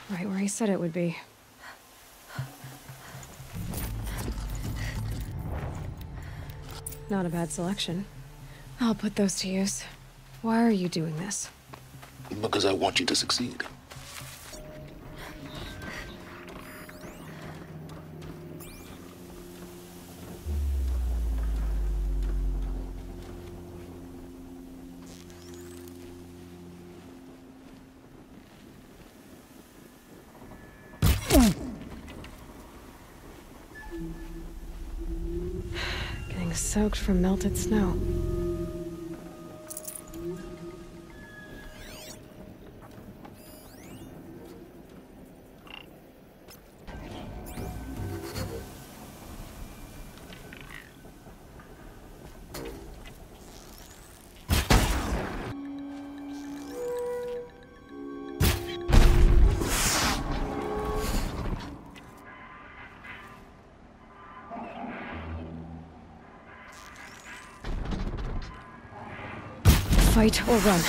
Right where he said it would be. Not a bad selection. I'll put those to use. Why are you doing this? Because I want you to succeed. Getting soaked from melted snow. Fight or run.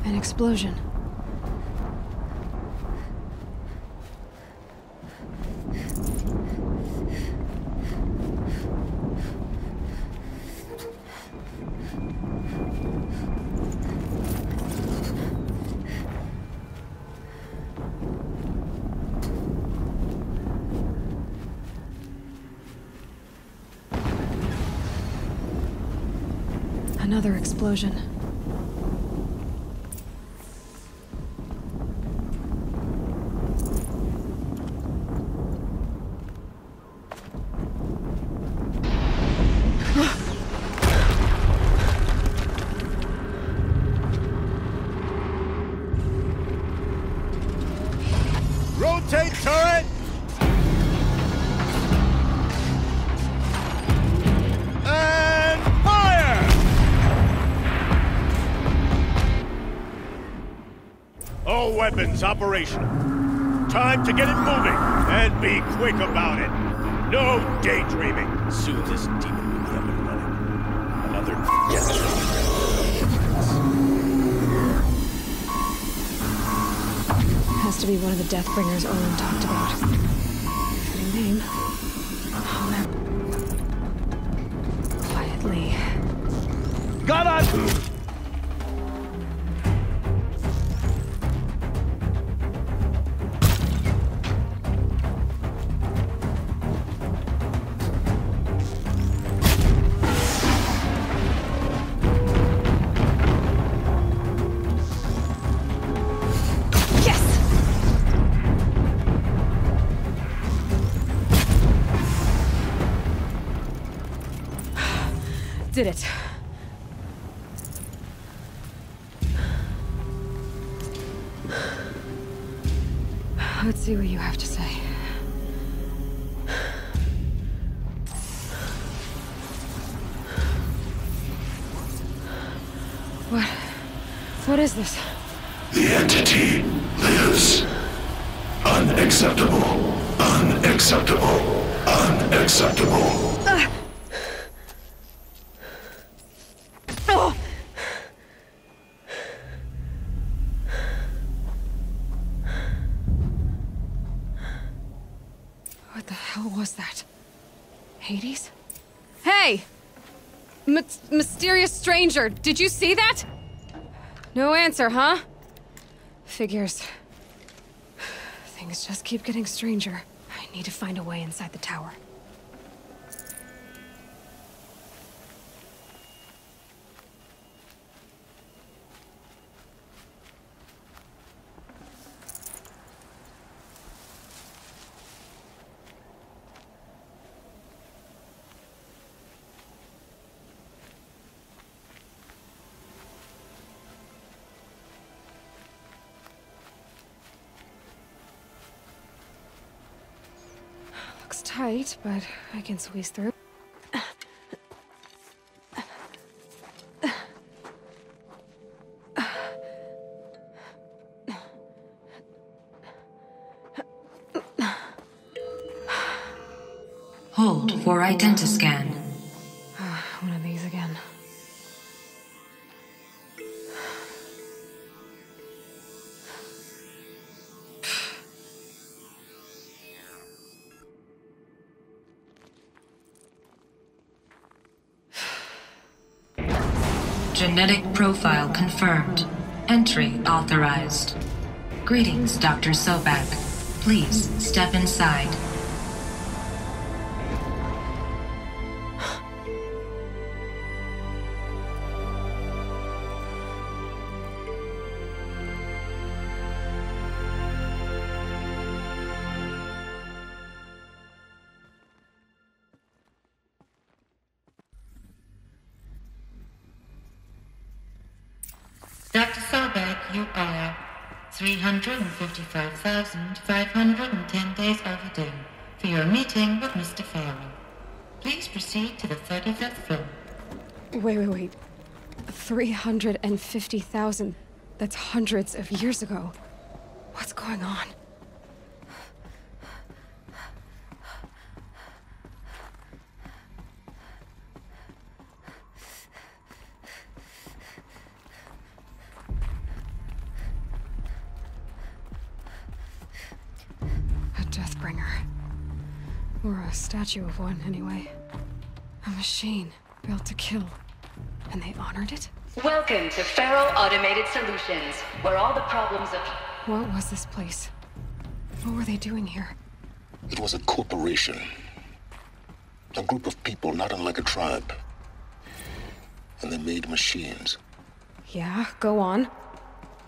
An explosion. Another explosion. Rotate turret! And fire! All weapons operational. Time to get it moving, and be quick about it. No daydreaming. Soon this demon will be up and running. Another Has to be one of the Deathbringers Owen talked about. New name. Oh, no. Quietly. got on! Did it. Let's see what you have to say. What is this? The entity lives. Unacceptable. Unacceptable. Unacceptable. What the hell was that? Hades? Hey! Mysterious stranger, did you see that? No answer, huh? Figures. Things just keep getting stranger. I need to find a way inside the tower. Looks tight, but I can squeeze through. Hold for identiscan. One of these again. Genetic profile confirmed. Entry authorized. Greetings, Dr. Sobak. Please step inside. Dr. Sobek, you are 355,510 days overdue for your meeting with Mr. Farrell. Please proceed to the 35th floor. Wait. 350,000. That's hundreds of years ago. What's going on? A Deathbringer. Or a statue of one, anyway. A machine built to kill. And they honored it? Welcome to Feral Automated Solutions, where all the problems of... What was this place? What were they doing here? It was a corporation. A group of people not unlike a tribe. And they made machines. Yeah, go on.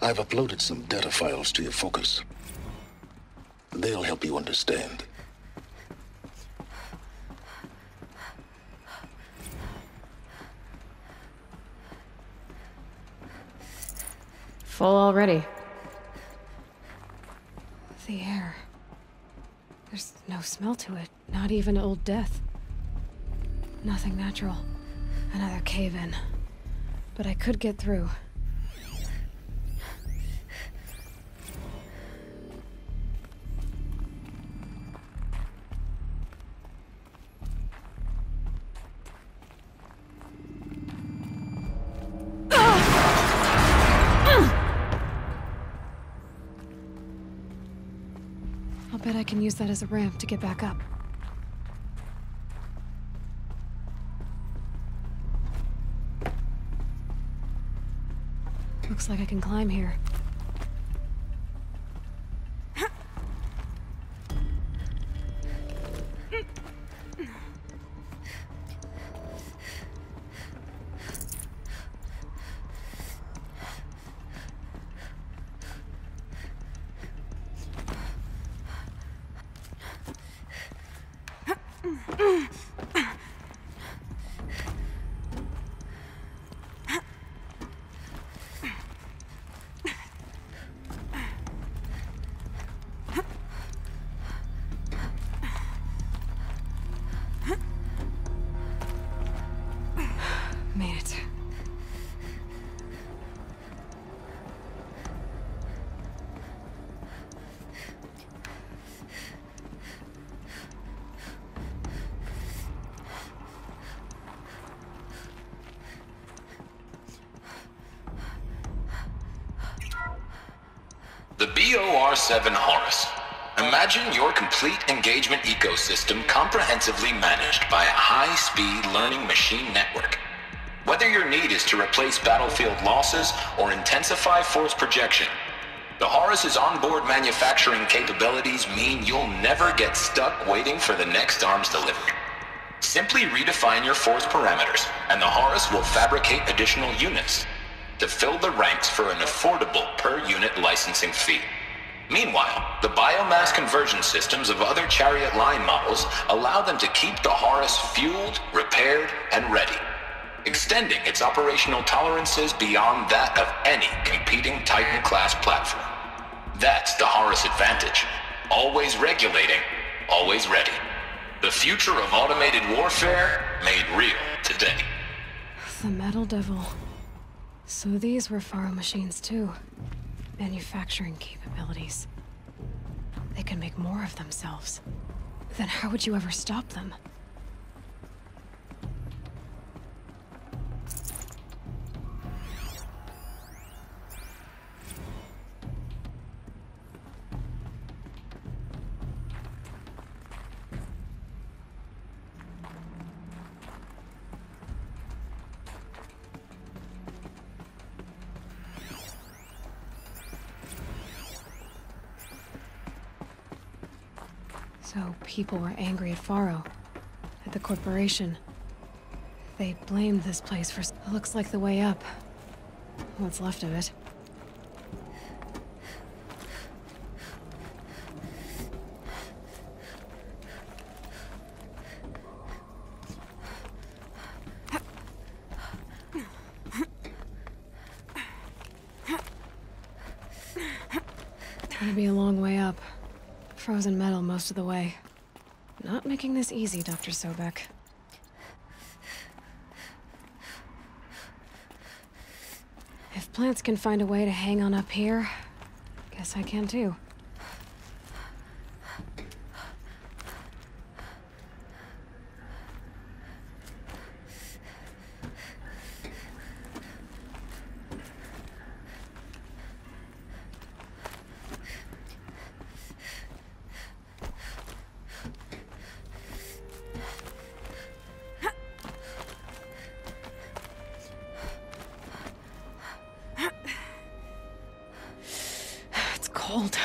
I've uploaded some data files to your focus. They'll help you understand. Full already. The air. There's no smell to it, not even old death. Nothing natural. Another cave-in. But I could get through. I'll bet I can use that as a ramp to get back up. Looks like I can climb here. Made it. The BOR-7 Horus. Imagine your complete engagement ecosystem comprehensively managed by a high-speed learning machine network. Whether your need is to replace battlefield losses or intensify force projection, the Horus's onboard manufacturing capabilities mean you'll never get stuck waiting for the next arms delivery. Simply redefine your force parameters, and the Horus will fabricate additional units to fill the ranks for an affordable per-unit licensing fee. Meanwhile, the biomass conversion systems of other Chariot line models allow them to keep the Horus fueled, repaired, and ready, extending its operational tolerances beyond that of any competing Titan-class platform. That's the Horus advantage. Always regulating, always ready. The future of automated warfare made real today. The Metal Devil. So these were Faro machines too. Manufacturing capabilities. They can make more of themselves. Then how would you ever stop them? So people were angry at Faro, at the corporation. They blamed this place for... Looks like the way up. What's left of it. Gonna be a long way up. Frozen metal most of the way. Not making this easy, Dr. Sobek. If plants can find a way to hang on up here, guess I can too. Cold.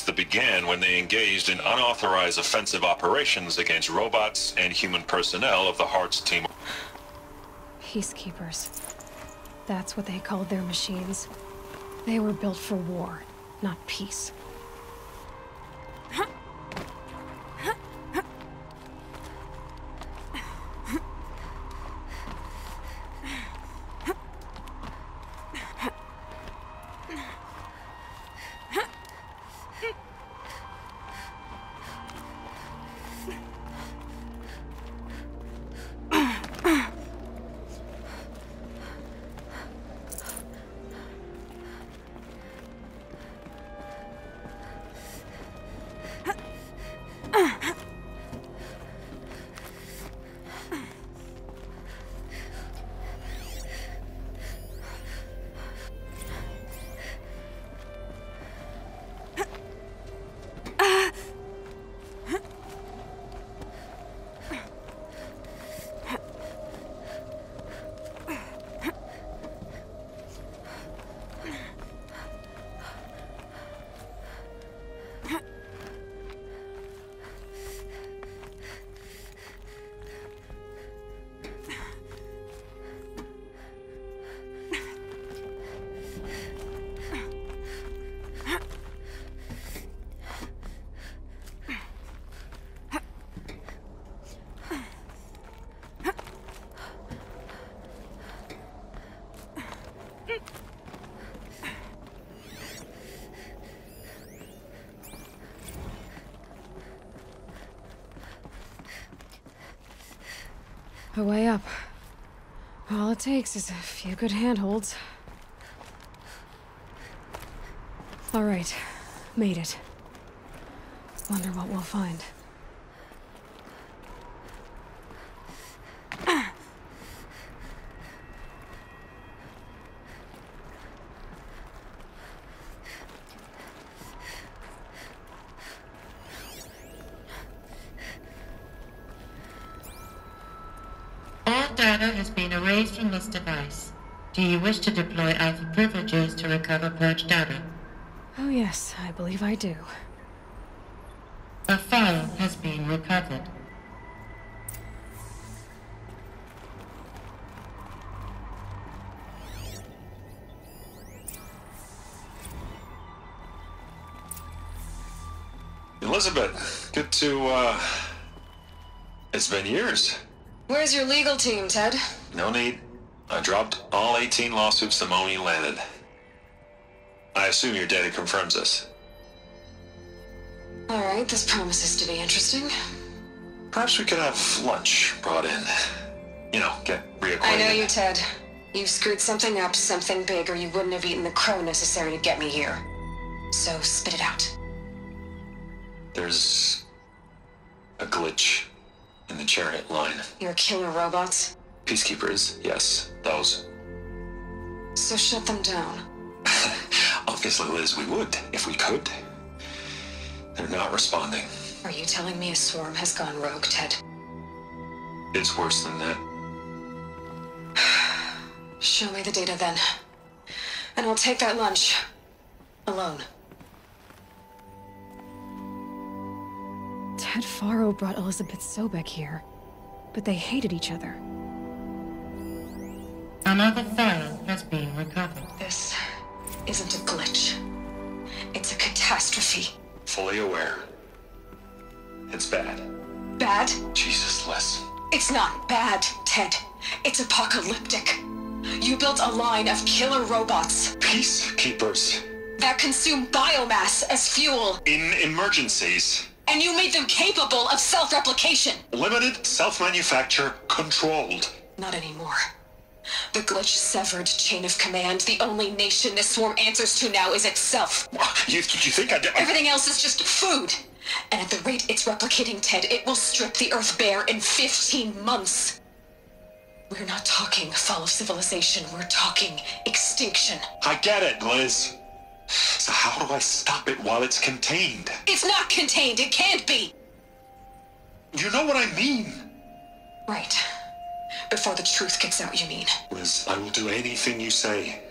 That began when they engaged in unauthorized offensive operations against robots and human personnel of the Hearts team. Peacekeepers. That's what they called their machines. They were built for war, not peace. A way up. All it takes is a few good handholds. All right, made it. Wonder what we'll find. All data has been erased from this device. Do you wish to deploy Alpha privileges to recover purged data? Oh yes, I believe I do. A file has been recovered. Elizabeth, good to, It's been years. Where's your legal team, Ted? No need. I dropped all 18 lawsuits the moment you landed. I assume your data confirms this. All right, this promises to be interesting. Perhaps we could have lunch brought in. You know, get reacquainted. I know you, Ted. You screwed something up, something big, or you wouldn't have eaten the crow necessary to get me here. So spit it out. There's a glitch in the chariot line. Your killer robots? Peacekeepers, yes, those. So shut them down. Obviously, Liz, we would, if we could. They're not responding. Are you telling me a swarm has gone rogue, Ted? It's worse than that. Show me the data then. And I'll take that lunch. Alone. Ted Faro brought Elizabeth Sobek here, but they hated each other. Another file has been recovered. This isn't a glitch. It's a catastrophe. Fully aware. It's bad. Bad? Jesus, Les. It's not bad, Ted. It's apocalyptic. You built a line of killer robots Peacekeepers. that consume biomass as fuel, In emergencies. and you made them capable of self-replication. Limited, self-manufacture, controlled. Not anymore. The glitch severed chain of command. The only nation this swarm answers to now is itself. You think I did? Everything else is just food. And at the rate it's replicating, Ted, it will strip the Earth bare in 15 months. We're not talking fall of civilization. We're talking extinction. I get it, Liz. So how do I stop it while it's contained? It's not contained. It can't be. You know what I mean. Right. Before the truth gets out, you mean? Liz, I will do anything you say.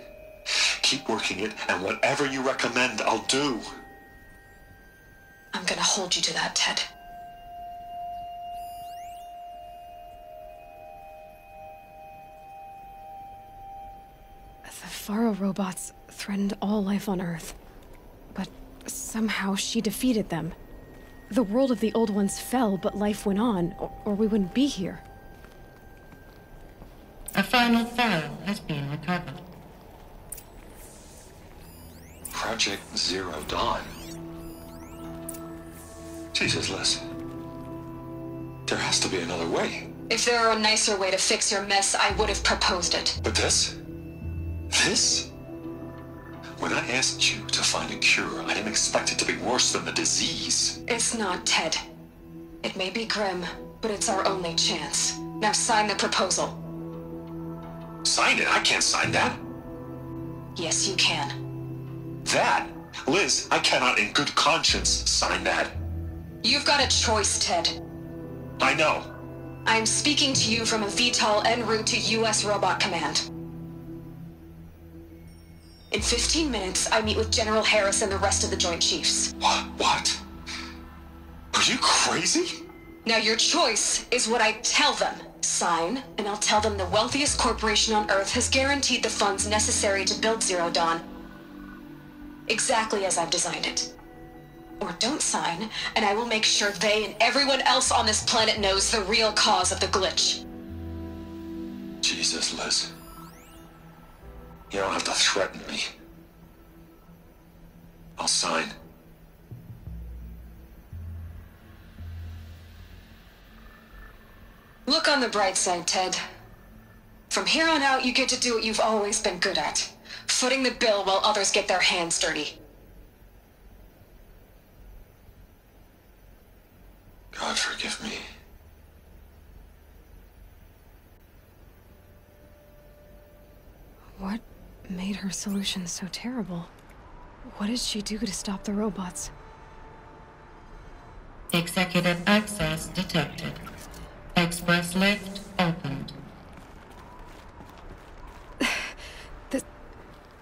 Keep working it, and whatever you recommend, I'll do. I'm gonna hold you to that, Ted. The Faro robots threatened all life on Earth. But somehow she defeated them. The world of the old ones fell, but life went on, or we wouldn't be here. A final file has been recovered. Project Zero Dawn. Jesus, Liz. There has to be another way. If there were a nicer way to fix your mess, I would have proposed it. But this? This? When I asked you to find a cure, I didn't expect it to be worse than the disease. It's not, Ted. It may be grim, but it's our only chance. Now sign the proposal. Sign it? I can't sign that. Yes, you can. That? Liz, I cannot in good conscience sign that. You've got a choice, Ted. I know. I'm speaking to you from a VTOL en route to U.S. Robot Command. In 15 minutes, I meet with General Harris and the rest of the Joint Chiefs. What? Are you crazy? Now your choice is what I tell them. Sign, and I'll tell them the wealthiest corporation on Earth has guaranteed the funds necessary to build Zero Dawn. Exactly as I've designed it. Or don't sign, and I will make sure they and everyone else on this planet knows the real cause of the glitch. Jesus, Liz. You don't have to threaten me. I'll sign. Look on the bright side, Ted. From here on out, you get to do what you've always been good at. Footing the bill while others get their hands dirty. God forgive me. What made her solution so terrible? What did she do to stop the robots? Executive access detected. Express lift opened.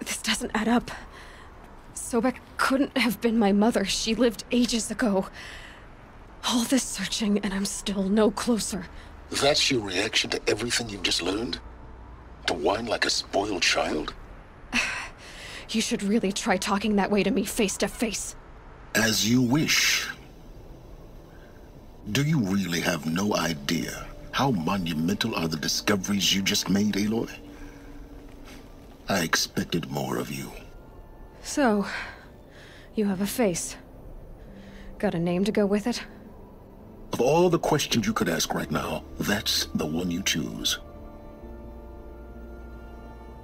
This doesn't add up. Sobek couldn't have been my mother. She lived ages ago. All this searching, and I'm still no closer. That's your reaction to everything you've just learned? To whine like a spoiled child? You should really try talking that way to me face to face. As you wish. Do you really have no idea how monumental are the discoveries you just made, Aloy? I expected more of you. So, you have a face. Got a name to go with it? Of all the questions you could ask right now, that's the one you choose.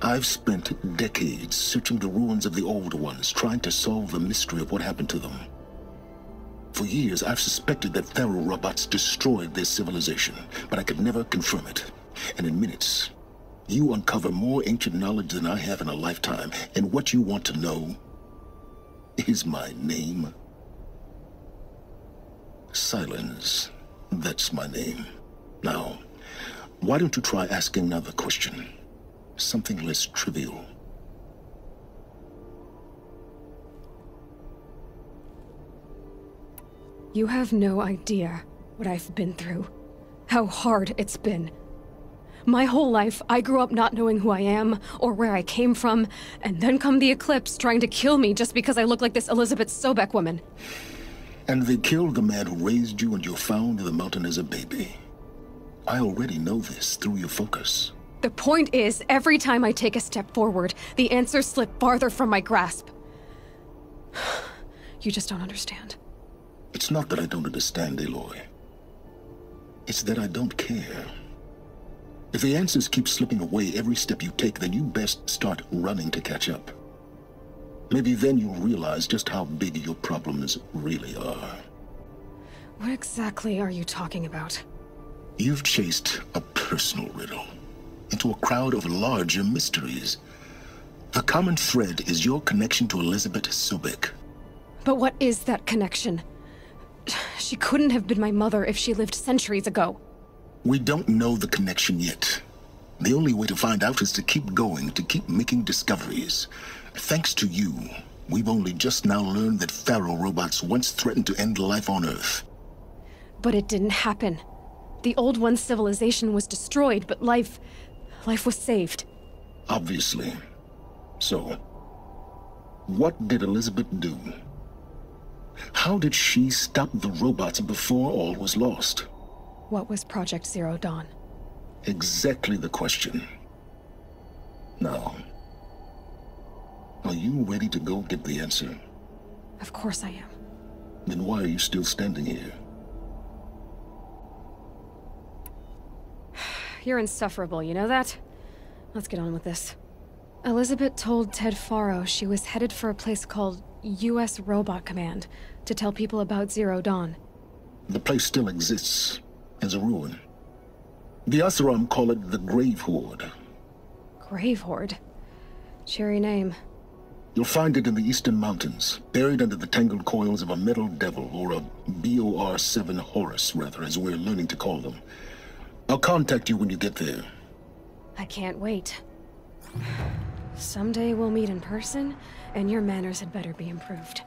I've spent decades searching the ruins of the old ones, trying to solve the mystery of what happened to them. For years, I've suspected that Pharaoh robots destroyed their civilization, but I could never confirm it. And in minutes, you uncover more ancient knowledge than I have in a lifetime, and what you want to know is my name. Silence. That's my name. Now, why don't you try asking another question? Something less trivial. You have no idea what I've been through. How hard it's been. My whole life, I grew up not knowing who I am or where I came from, and then come the Eclipse trying to kill me just because I look like this Elizabeth Sobek woman. And they killed the man who raised you and you found in the mountain as a baby. I already know this through your focus. The point is, every time I take a step forward, the answers slip farther from my grasp. You just don't understand. It's not that I don't understand, Aloy. It's that I don't care. If the answers keep slipping away every step you take, then you best start running to catch up. Maybe then you'll realize just how big your problems really are. What exactly are you talking about? You've chased a personal riddle into a crowd of larger mysteries. The common thread is your connection to Elizabeth Sobek. But what is that connection? She couldn't have been my mother if she lived centuries ago. We don't know the connection yet. The only way to find out is to keep going, to keep making discoveries. Thanks to you, we've only just now learned that Pharaoh robots once threatened to end life on Earth. But it didn't happen. The Old One's civilization was destroyed, but life was saved. Obviously. So, what did Elizabeth do? How did she stop the robots before all was lost? What was Project Zero Dawn? Exactly the question. Now, are you ready to go get the answer? Of course I am. Then why are you still standing here? You're insufferable, you know that? Let's get on with this. Elizabeth told Ted Faro she was headed for a place called U.S. Robot Command to tell people about Zero Dawn. The place still exists as a ruin. The Asuram call it the Grave Horde. Grave Horde? Cheery name. You'll find it in the eastern mountains, buried under the tangled coils of a metal devil, or a BOR-7 Horus, rather, as we're learning to call them. I'll contact you when you get there. I can't wait. Someday we'll meet in person, and your manners had better be improved.